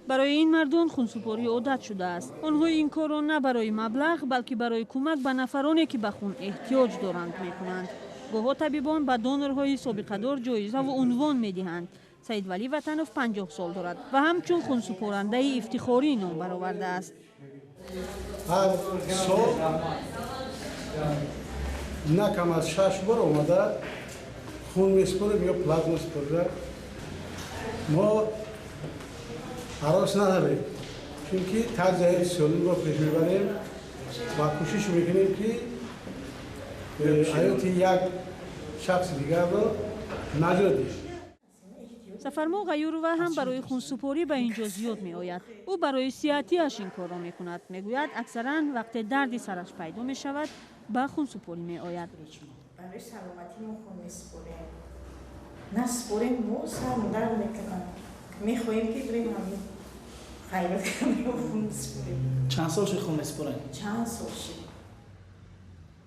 برای این مردم خونسپاری عادت شده است. آنها این کار را نه برای مبلغ بلکه برای کمک به نفرانی که به خون احتیاج دارند میکنند. گاهی طبیبان به دونرهای سابقه‌دار جایزه و عنوان میدهند. سید ولی وطنов 50 سال دارد و همچون خونسپارنده افتخاری نام برآورده است. هر سال نه کم از 6 بار اومده خون میسپریم یا پلازما میسپریم. ما حراس نداریم چونکه طرز سالم را پیش میبریم و کوشش میکنیم که حیات یک شخص دیگر را نجات دهیم. سفرما غیورова هم برای خونسپاری به اینجا زیاد می آید. او برای صحتیش این کار را می کند. می گوید اکثرا وقت درد سرش پیدا می شود به خونسپاری می آید. برای سلامتی ما خون میسپریم. نسپریم ما سرم درد میکنم. می خواهیم که بریم همین خیرات کنیم و خون میسپریم. چند سال شد خون میسپرین؟ چند سال شد.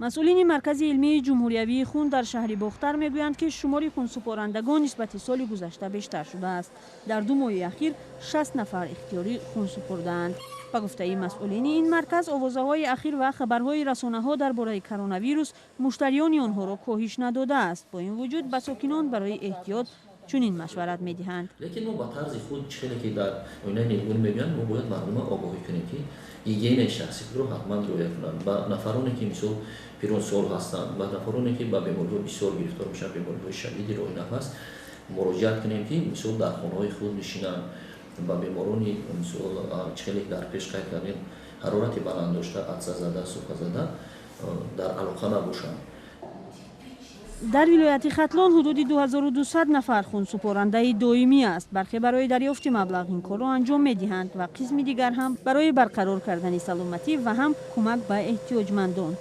مسئولین مرکز علمی جمهوریوی خون در شهر باختر میگویند که شمار خونسپارندگان نسبت سال گذشته بیشتر شده است. در 2 ماه اخیر 60 نفر اختیاری خون سپردند. به گفته مسئولین این مرکز آوازه‌های اخیر و خبرهای رسانه‌ها درباره کرونا ویروس مشتریان آنها را کاهش نداده است. با این وجود به ساکنان برای احتیاط چنین مشورت می‌دهند. لیکن ما با طرز خود چیزی که در اونها نیمون میگن ما باید مردم آگاهی کنیم که هیگین شخصی رو حتما رعایت کنند. با نفرانی که مثل پیرون سال هستند و نفرانی که با بیماری‌ها بسیار گرفتار میشن، بیماری‌های شدید روی نفس، مراجعت کنیم که مثل در خانه‌های خود نشینند با بیمارانی مثل چیزی در پیش قید کردن حرارت بلند داشته، عطسه زده، سوخته زده در علاقه نباشند. در ولایت ختلان حدود 2200 نفر خونسپارنده دائمی است. برخی برای دریافت مبلغ این کار را انجام می‌دهند و قسم دیگر هم برای برقرار کردن سلامتی و هم کمک به احتیاجمندان.